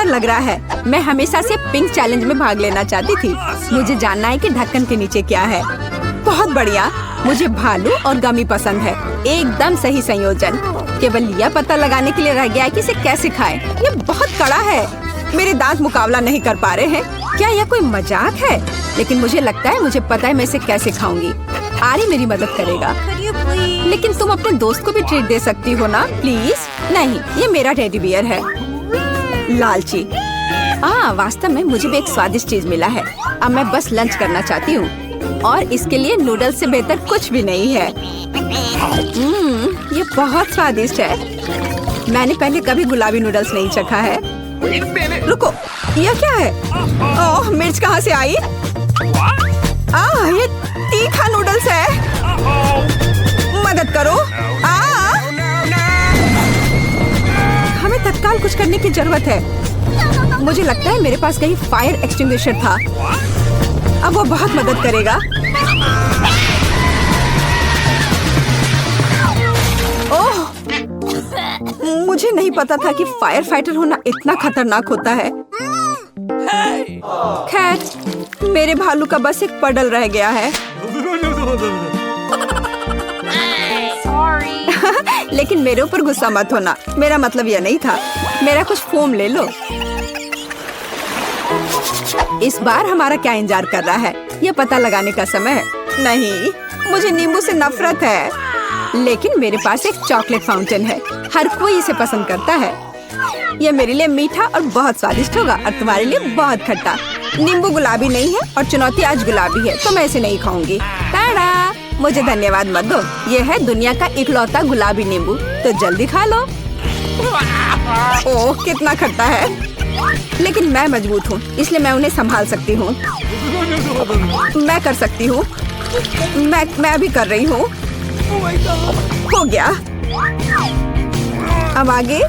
लग रहा है। मैं हमेशा से पिंक चैलेंज में भाग लेना चाहती थी। मुझे जानना है कि ढक्कन के नीचे क्या है। बहुत बढ़िया, मुझे भालू और गमी पसंद है। एकदम सही संयोजन। केवल यह पता लगाने के लिए रह गया है कि इसे कैसे खाएं। ये बहुत कड़ा है। मेरे दांत मुकाबला नहीं कर पा रहे हैं। क्या यह कोई मजाक है? लेकिन मुझे लगता है मुझे पता है मैं इसे कैसे खाऊंगी। आरी मेरी मदद करेगा। लेकिन तुम अपने दोस्त को भी ट्रीट दे सकती हो ना, प्लीज। नहीं, ये मेरा टेडी बियर है। लालची। वास्तव में मुझे भी एक स्वादिष्ट चीज मिला है। अब मैं बस लंच करना चाहती हूँ और इसके लिए नूडल्स से बेहतर कुछ भी नहीं है। ये बहुत स्वादिष्ट है। मैंने पहले कभी गुलाबी नूडल्स नहीं चखा है। रुको, यह क्या है? ओह, मिर्च कहाँ से आई? ये तीखा नूडल्स है। मदद करो। हमें तत्काल कुछ करने की जरूरत है। मुझे लगता है मेरे पास कहीं फायर एक्सटिंग्विशर था। अब वो बहुत मदद करेगा। ओह, मुझे नहीं पता था कि फायर फाइटर होना इतना खतरनाक होता है। खैर, मेरे भालू का बस एक पडल रह गया है। लेकिन मेरे ऊपर गुस्सा मत होना। मेरा मतलब यह नहीं था। मेरा कुछ फोम ले लो। इस बार हमारा क्या इंतजार कर रहा है? यह पता लगाने का समय है। नहीं, मुझे नींबू से नफरत है। लेकिन मेरे पास एक चॉकलेट फाउंटेन है। हर कोई इसे पसंद करता है। यह मेरे लिए मीठा और बहुत स्वादिष्ट होगा और तुम्हारे लिए बहुत खट्टा। नींबू गुलाबी नहीं है और चुनौती आज गुलाबी है, तो मैं इसे नहीं खाऊंगी। टाडा! मुझे धन्यवाद मत दो। यह है दुनिया का इकलौता गुलाबी नींबू, तो जल्दी खा लो। ओह, कितना खट्टा है। लेकिन मैं मजबूत हूँ, इसलिए मैं उन्हें संभाल सकती हूँ। मैं कर सकती हूँ। मैं अभी कर रही हूँ। हो गया। अब आगे।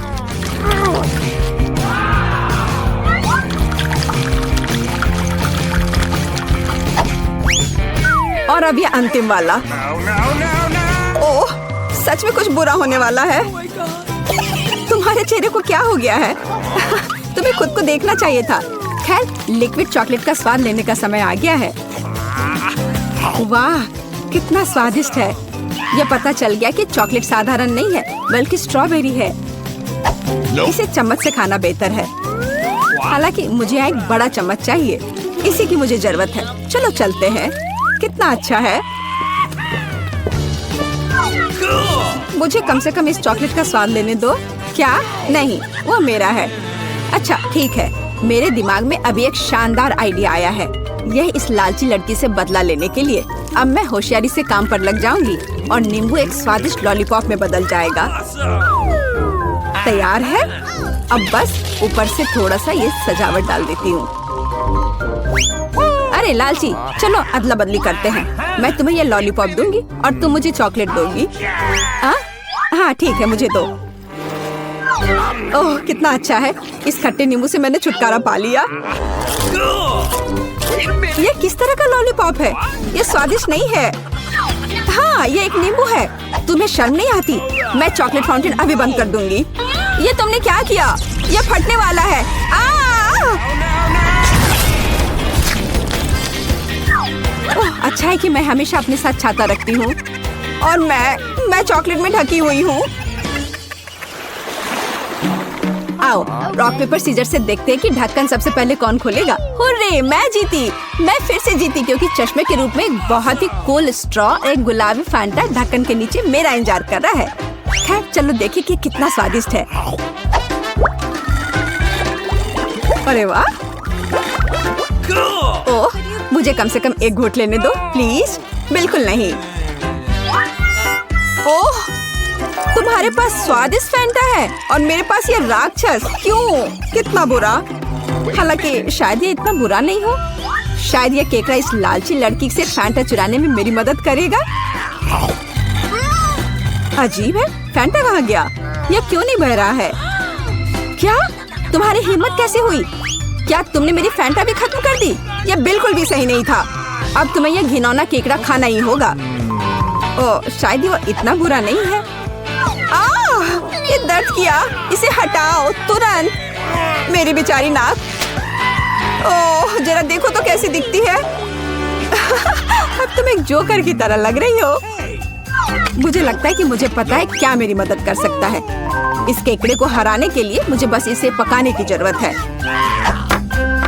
और अब ये अंतिम वाला। ओह, सच में कुछ बुरा होने वाला है। तुम्हारे चेहरे को क्या हो गया है? तुम्हें खुद को देखना चाहिए था। खैर, लिक्विड चॉकलेट का स्वाद लेने का समय आ गया है। वाह, कितना स्वादिष्ट है। यह पता चल गया कि चॉकलेट साधारण नहीं है, बल्कि स्ट्रॉबेरी है। इसे चम्मच से खाना बेहतर है। हालांकि मुझे यहाँ एक बड़ा चम्मच चाहिए। इसी की मुझे जरूरत है। चलो चलते हैं। कितना अच्छा है। मुझे कम से कम इस चॉकलेट का स्वाद लेने दो। क्या? नहीं, वो मेरा है। अच्छा, ठीक है। मेरे दिमाग में अभी एक शानदार आइडिया आया है। यह इस लालची लड़की से बदला लेने के लिए। अब मैं होशियारी से काम पर लग जाऊंगी और नींबू एक स्वादिष्ट लॉलीपॉप में बदल जाएगा। तैयार है। अब बस ऊपर से थोड़ा सा ये सजावट डाल देती हूँ। अरे लालची, चलो अदला बदली करते हैं। मैं तुम्हें ये लॉलीपॉप दूंगी और तुम मुझे चॉकलेट दोगी। हाँ ठीक है, मुझे दो। ओह, कितना अच्छा है। इस खट्टे नींबू से मैंने छुटकारा पा लिया। ये किस तरह का लॉलीपॉप है? ये स्वादिष्ट नहीं है। हाँ, ये एक नींबू है। तुम्हें शर्म नहीं आती? मैं चॉकलेट फाउंटेन अभी बंद कर दूंगी। ये तुमने क्या किया? ये फटने वाला है। ओह, अच्छा है कि मैं हमेशा अपने साथ छाता रखती हूँ और मैं चॉकलेट में ढकी हुई हूँ। आओ, रॉक पेपर सीजर से देखते हैं कि ढक्कन सबसे पहले कौन खोलेगा। हुर्रे, मैं जीती। मैं फिर से जीती क्योंकि चश्मे के रूप में एक बहुत ही कूल स्ट्रॉ, एक गुलाबी फैंटा ढक्कन के नीचे मेरा इंतजार कर रहा है। खैर, चलो देखिए कि कितना स्वादिष्ट है। अरे वाह। ओह, मुझे कम से कम एक घूंट लेने दो प्लीज। बिल्कुल नहीं। ओह, तुम्हारे पास स्वादिष्ट फैंटा है और मेरे पास ये राक्षस। क्यों? कितना बुरा। हालांकि शायद ये इतना बुरा नहीं हो। शायद ये केकड़ा इस लालची लड़की से फैंटा चुराने में मेरी मदद करेगा। अजीब है, फैंटा कहाँ गया? ये क्यों नहीं बह रहा है? क्या? तुम्हारी हिम्मत कैसे हुई? क्या तुमने मेरी फैंटा भी खत्म कर दी? यह बिल्कुल भी सही नहीं था। अब तुम्हें यह घिनौना केकड़ा खाना ही होगा। ओह, शायद वो इतना बुरा नहीं है। ये दर्द किया। इसे हटाओ तुरंत। मेरी बेचारी नाक। ओह, जरा देखो तो कैसी दिखती है। अब तुम एक जोकर की तरह लग रही हो। मुझे लगता है कि मुझे पता है क्या मेरी मदद कर सकता है। इस केकड़े को हराने के लिए मुझे बस इसे पकाने की जरूरत है।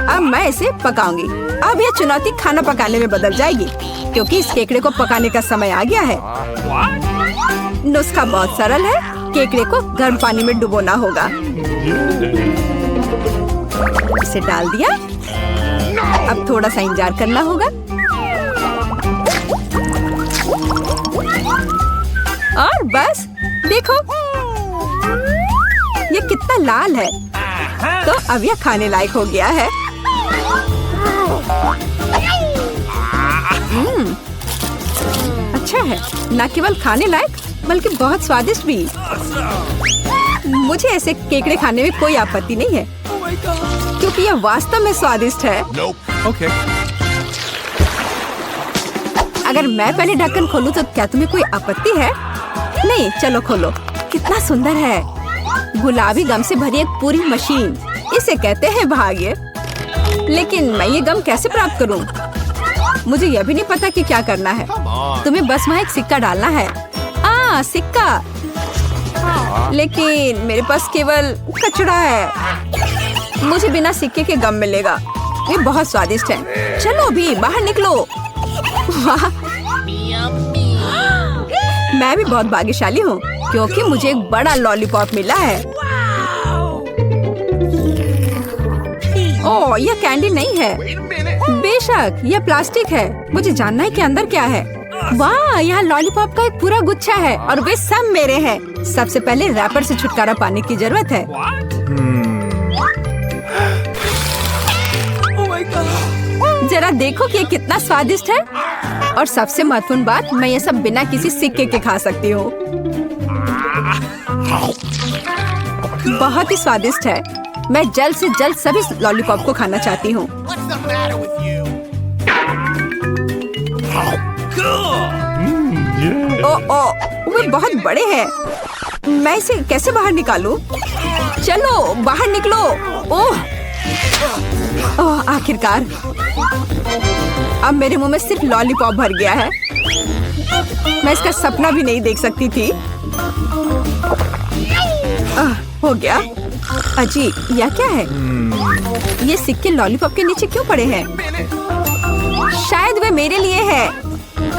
अब मैं इसे पकाऊंगी। अब यह चुनौती खाना पकाने में बदल जाएगी, क्योंकि इस केकड़े को पकाने का समय आ गया है। नुस्खा बहुत सरल है। केकड़े को गर्म पानी में डुबोना होगा। इसे डाल दिया। अब थोड़ा सा इंतजार करना होगा। और बस देखो, ये कितना लाल है। तो अब यह खाने लायक हो गया है। अच्छा है, न केवल खाने लायक बल्कि बहुत स्वादिष्ट भी। मुझे ऐसे केकड़े खाने में कोई आपत्ति नहीं है, क्योंकि यह वास्तव में स्वादिष्ट है। Okay. अगर मैं पहले ढक्कन खोलूं तो क्या तुम्हें कोई आपत्ति है? नहीं, चलो खोलो। कितना सुंदर है। गुलाबी गम से भरी एक पूरी मशीन। इसे कहते हैं भाग्य। लेकिन मैं ये गम कैसे प्राप्त करूं? मुझे यह भी नहीं पता कि क्या करना है। तुम्हें बस वहाँ एक सिक्का डालना है। सिक्का। लेकिन मेरे पास केवल कचड़ा है। मुझे बिना सिक्के के गम मिलेगा। ये बहुत स्वादिष्ट है। चलो अभी बाहर निकलो। वाह, मैं भी बहुत भाग्यशाली हूँ, क्योंकि मुझे एक बड़ा लॉलीपॉप मिला है। ओह, यह कैंडी नहीं है। बेशक, यह प्लास्टिक है। मुझे जानना है कि अंदर क्या है। वाह, यहाँ लॉलीपॉप का एक पूरा गुच्छा है और वे सब मेरे हैं। सबसे पहले रैपर से छुटकारा पाने की जरूरत है। जरा देखो कि ये कितना स्वादिष्ट है। और सबसे महत्वपूर्ण बात, मैं ये सब बिना किसी सिक्के के खा सकती हूँ। बहुत ही स्वादिष्ट है। मैं जल्द से जल्द सभी लॉलीपॉप को खाना चाहती हूँ। वे बहुत बड़े हैं। मैं इसे कैसे बाहर निकालूं? चलो बाहर निकलो। ओह, आखिरकार। अब मेरे मुंह में सिर्फ लॉलीपॉप भर गया है। मैं इसका सपना भी नहीं देख सकती थी। हो गया। अजी, यह क्या है? ये सिक्के लॉलीपॉप के नीचे क्यों पड़े हैं? शायद वे मेरे लिए है।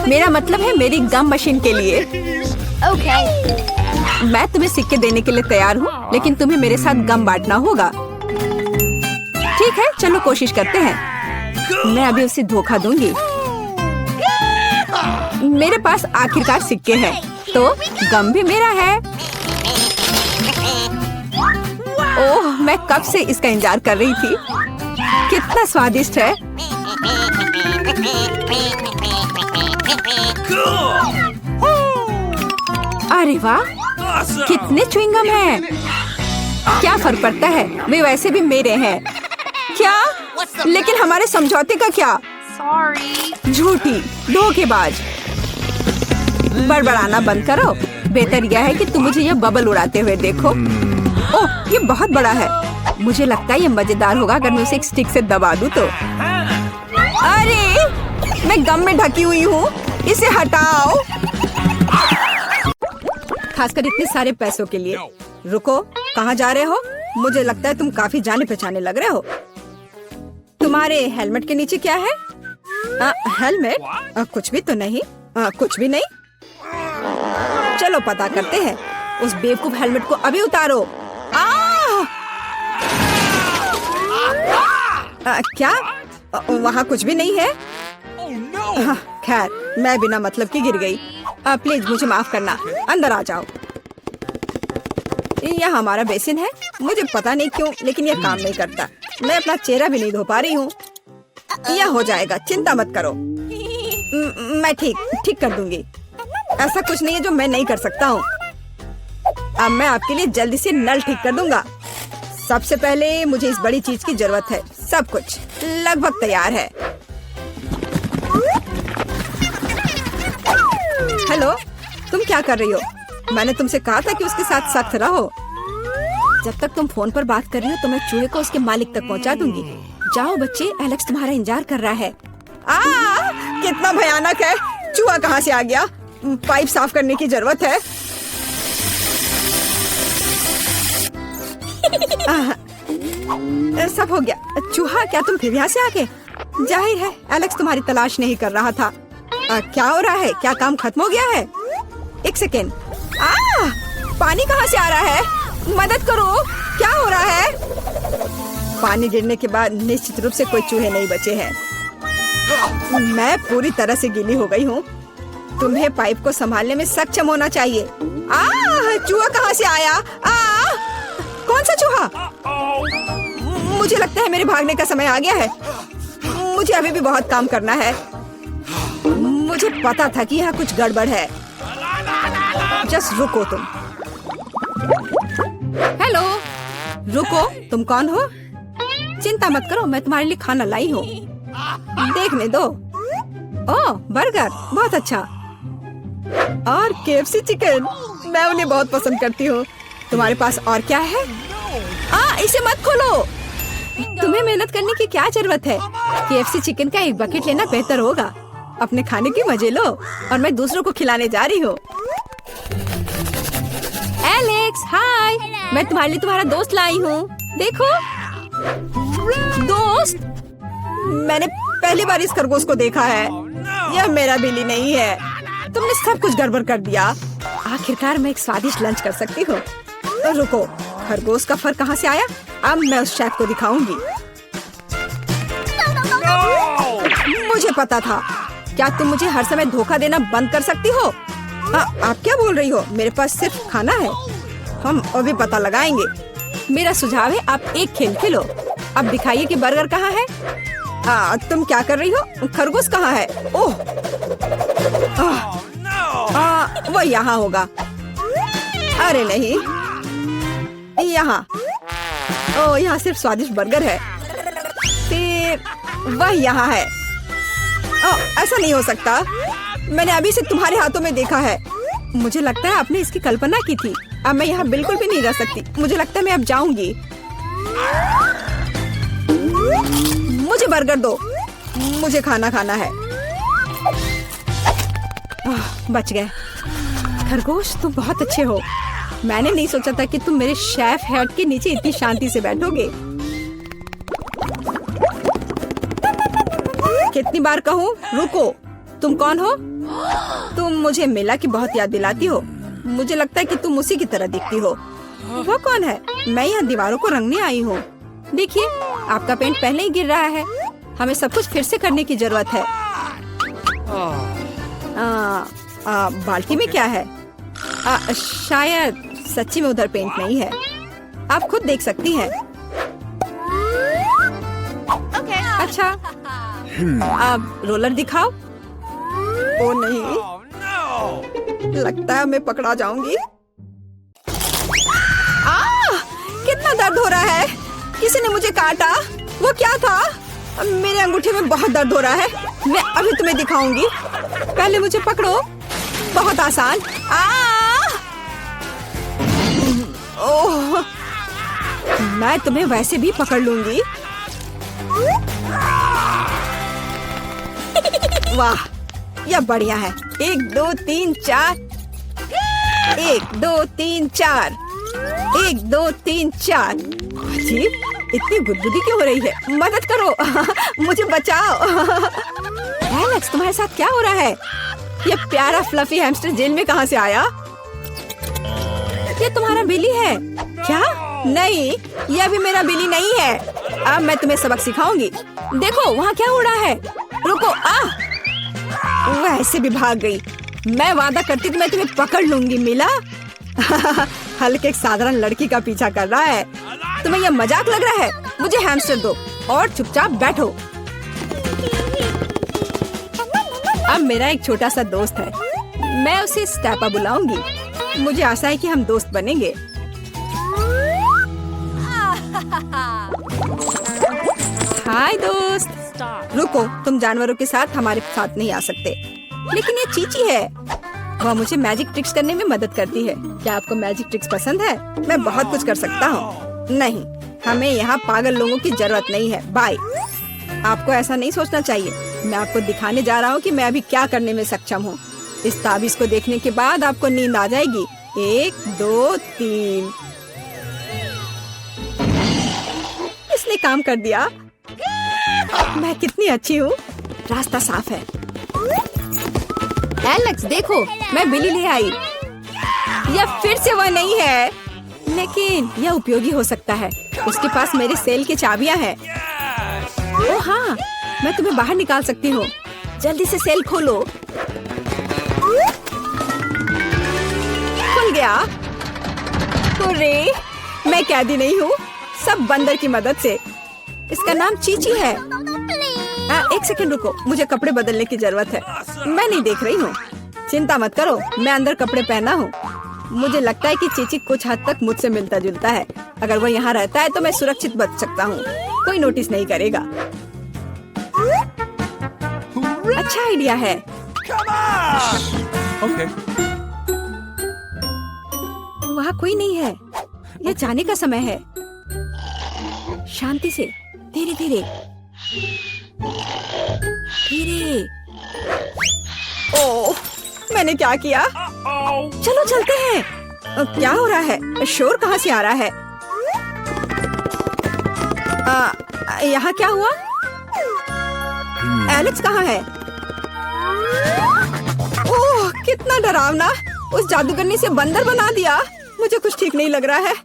मेरा मतलब है मेरी गम मशीन के लिए। मैं तुम्हें सिक्के देने के लिए तैयार हूँ, लेकिन तुम्हें मेरे साथ गम बांटना होगा। ठीक है, चलो कोशिश करते हैं। मैं अभी उसे धोखा दूंगी। मेरे पास आखिरकार सिक्के हैं, तो गम भी मेरा है। ओह, मैं कब से इसका इंतजार कर रही थी। कितना स्वादिष्ट है। अरे वाह, कितने च्युइंगम हैं। क्या फर्क पड़ता है, वे वैसे भी मेरे हैं। क्या? लेकिन हमारे समझौते का क्या? झूठी, धोखेबाज। बड़बड़ाना बंद करो। बेहतर यह है कि तुम मुझे यह बबल उड़ाते हुए देखो। ओह, ये बहुत बड़ा है। मुझे लगता है ये मजेदार होगा अगर मैं उसे एक स्टिक से दबा दूं तो। अरे, मैं गम में ढकी हुई हूँ। इसे हटाओ। खासकर इतने सारे पैसों के लिए। रुको, कहाँ जा रहे हो? मुझे लगता है तुम काफी जाने पहचाने लग रहे हो। तुम्हारे हेलमेट के नीचे क्या है? हेलमेट? कुछ भी तो नहीं। कुछ भी नहीं। चलो पता करते हैं। उस बेवकूफ हेलमेट को अभी उतारो। क्या? वहाँ कुछ भी नहीं है। खैर, मैं बिना मतलब की गिर गई। प्लीज मुझे माफ करना। अंदर आ जाओ। यह हमारा बेसिन है। मुझे पता नहीं क्यों, लेकिन यह काम नहीं करता। मैं अपना चेहरा भी नहीं धो पा रही हूँ। यह हो जाएगा, चिंता मत करो। मैं ठीक कर दूंगी। ऐसा कुछ नहीं है जो मैं नहीं कर सकता हूँ। अब मैं आपके लिए जल्दी से नल ठीक कर दूंगा। सबसे पहले मुझे इस बड़ी चीज की जरूरत है। सब कुछ लगभग तैयार है। हेलो, तुम क्या कर रही हो? मैंने तुमसे कहा था कि उसके साथ सख्त रहो। जब तक तुम फोन पर बात कर रही हो तो मैं चूहे को उसके मालिक तक पहुंचा दूंगी। जाओ बच्चे, एलेक्स तुम्हारा इंतजार कर रहा है। कितना भयानक है। चूहा कहाँ से आ गया? पाइप साफ करने की जरूरत है। सब हो गया। चूहा, क्या तुम फिर यहाँ से आ गए? जाहिर है एलेक्स तुम्हारी तलाश नहीं कर रहा था। क्या हो रहा है? क्या काम खत्म हो गया है? एक सेकेंड। पानी कहाँ से आ रहा है? मदद करो, क्या हो रहा है? पानी गिरने के बाद निश्चित रूप से कोई चूहे नहीं बचे हैं। मैं पूरी तरह से गीली हो गई हूँ। तुम्हें पाइप को संभालने में सक्षम होना चाहिए। चूहा कहाँ से आया? कौन सा चूहा? मुझे लगता है मेरे भागने का समय आ गया है। मुझे अभी भी बहुत काम करना है। मुझे पता था कि यहाँ कुछ गड़बड़ है। जस्ट रुको तुम। हेलो, रुको, तुम कौन हो? चिंता मत करो, मैं तुम्हारे लिए खाना लाई हूँ। देखने दो। ओह, बर्गर, बहुत अच्छा। और KFC चिकन, मैं उन्हें बहुत पसंद करती हूँ। तुम्हारे पास और क्या है? इसे मत खोलो। तुम्हें मेहनत करने की क्या जरूरत है? KFC चिकन का एक बकेट लेना बेहतर होगा। अपने खाने के मजे लो और मैं दूसरों को खिलाने जा रही हूँ। एलेक्स, हाय, मैं तुम्हारे लिए तुम्हारा दोस्त लाई हूँ। देखो। दोस्त? मैंने पहली बार इस खरगोश को देखा है। यह मेरा बिल्ली नहीं है। तुमने सब कुछ गड़बड़ कर दिया। आखिरकार मैं एक स्वादिष्ट लंच कर सकती हूँ। तो रुको, खरगोश का फर कहाँ से आया? अब मैं उस शेफ को दिखाऊंगी। मुझे पता था। क्या तुम मुझे हर समय धोखा देना बंद कर सकती हो? आप क्या बोल रही हो? मेरे पास सिर्फ खाना है। हम अभी पता लगाएंगे। मेरा सुझाव है आप एक खेल खेलो। अब दिखाइए कि बर्गर कहाँ है। तुम क्या कर रही हो? खरगोश कहाँ है? ओह, वो यहाँ होगा। अरे नहीं, यहाँ। ओह, यहाँ सिर्फ स्वादिष्ट बर्गर है। फिर वह यहाँ है। ऐसा नहीं हो सकता। मैंने अभी से तुम्हारे हाथों में देखा है। मुझे लगता है आपने इसकी कल्पना की थी। अब मैं यहाँ बिल्कुल भी नहीं रह सकती। मुझे लगता है मैं अब जाऊंगी। मुझे बर्गर दो। मुझे खाना खाना है। बच गए। खरगोश, तुम बहुत अच्छे हो। मैंने नहीं सोचा था कि तुम मेरे शेफ हेड के नीचे इतनी शांति से बैठोगे। कितनी बार कहूँ? रुको, तुम कौन हो? तुम मुझे मिला की बहुत याद दिलाती हो। मुझे लगता है कि तुम उसी की तरह दिखती हो। वो कौन है? मैं यहाँ दीवारों को रंगने आई हूँ। देखिए, आपका पेंट पहले ही गिर रहा है। हमें सब कुछ फिर से करने की जरूरत है। बाल्टी में क्या है? शायद सच्ची में उधर पेंट नहीं है। आप खुद देख सकती हैं। अच्छा, अब रोलर दिखाओ। ओ नहीं, लगता है मैं पकड़ा जाऊंगी। कितना दर्द हो रहा है। किसी ने मुझे काटा। वो क्या था? मेरे अंगूठे में बहुत दर्द हो रहा है। मैं अभी तुम्हें दिखाऊंगी। पहले मुझे पकड़ो। बहुत आसान। ओह, मैं तुम्हें वैसे भी पकड़ लूंगी। वाह, यह बढ़िया है। 1 2 3 4। 1 2 3 4। 1 2 3 4। जी, इतनी गुदगुदी क्यों हो रही है? मदद करो। मुझे बचाओ। एलेक्स, तुम्हारे साथ क्या हो रहा है? ये प्यारा फ्लफी हैमस्टर जेल में कहाँ से आया? ये तुम्हारा बिल्ली है क्या? नहीं, यह भी मेरा बिल्ली नहीं है। अब मैं तुम्हें सबक सिखाऊंगी। देखो, वहाँ क्या हो रहा है? रुको। वह ऐसे भी भाग गई। मैं वादा करती तो मैं तुम्हें पकड़ लूंगी। मिला? हल्के एक साधारण लड़की का पीछा कर रहा है। तुम्हें यह मजाक लग रहा है? मुझे हैमस्टर दो और चुपचाप बैठो। अब मेरा एक छोटा सा दोस्त है। मैं उसे स्टेपा बुलाऊंगी। मुझे आशा है कि हम दोस्त बनेंगे। हाय दोस्त। रुको, तुम जानवरों के साथ हमारे साथ नहीं आ सकते। लेकिन ये चीची है। वह मुझे मैजिक ट्रिक्स करने में मदद करती है। क्या आपको मैजिक ट्रिक्स पसंद है? मैं बहुत कुछ कर सकता हूँ। नहीं, हमें यहाँ पागल लोगों की जरूरत नहीं है। बाय। आपको ऐसा नहीं सोचना चाहिए। मैं आपको दिखाने जा रहा हूँ कि मैं अभी क्या करने में सक्षम हूँ। इस ताबीज को देखने के बाद आपको नींद आ जाएगी। 1 2 3। इसने काम कर दिया। मैं कितनी अच्छी हूँ। रास्ता साफ है। एलेक्स देखो, मैं बिल्ली ले आई। यह फिर से वह नहीं है, लेकिन यह उपयोगी हो सकता है। उसके पास मेरे सेल की चाबियां हैं। ओह हाँ, मैं तुम्हें बाहर निकाल सकती हूँ। जल्दी से सेल खोलो। खुल गया। अरे, मैं कैदी नहीं हूँ, सब बंदर की मदद से। इसका नाम चीची है। 1 सेकंड रुको, मुझे कपड़े बदलने की जरूरत है। मैं नहीं देख रही हूँ। चिंता मत करो, मैं अंदर कपड़े पहना हूँ। मुझे लगता है कि चीची कुछ हद तक मुझसे मिलता जुलता है। अगर वो यहाँ रहता है तो मैं सुरक्षित बच सकता हूँ। कोई नोटिस नहीं करेगा। अच्छा आइडिया है। Okay. वहाँ कोई नहीं है। यह जाने का समय है। शांति से, धीरे धीरे धीरे। ओह, मैंने क्या किया? चलो चलते हैं। क्या हो रहा है? शोर कहाँ से आ रहा है? यहाँ क्या हुआ? एलेक्स कहाँ है? ओह, कितना डरावना। उस जादूगरनी से बंदर बना दिया। मुझे कुछ ठीक नहीं लग रहा है।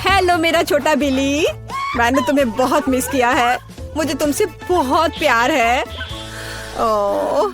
हेलो मेरा छोटा बिल्ली, मैंने तुम्हें बहुत मिस किया है। मुझे तुमसे बहुत प्यार है। ओह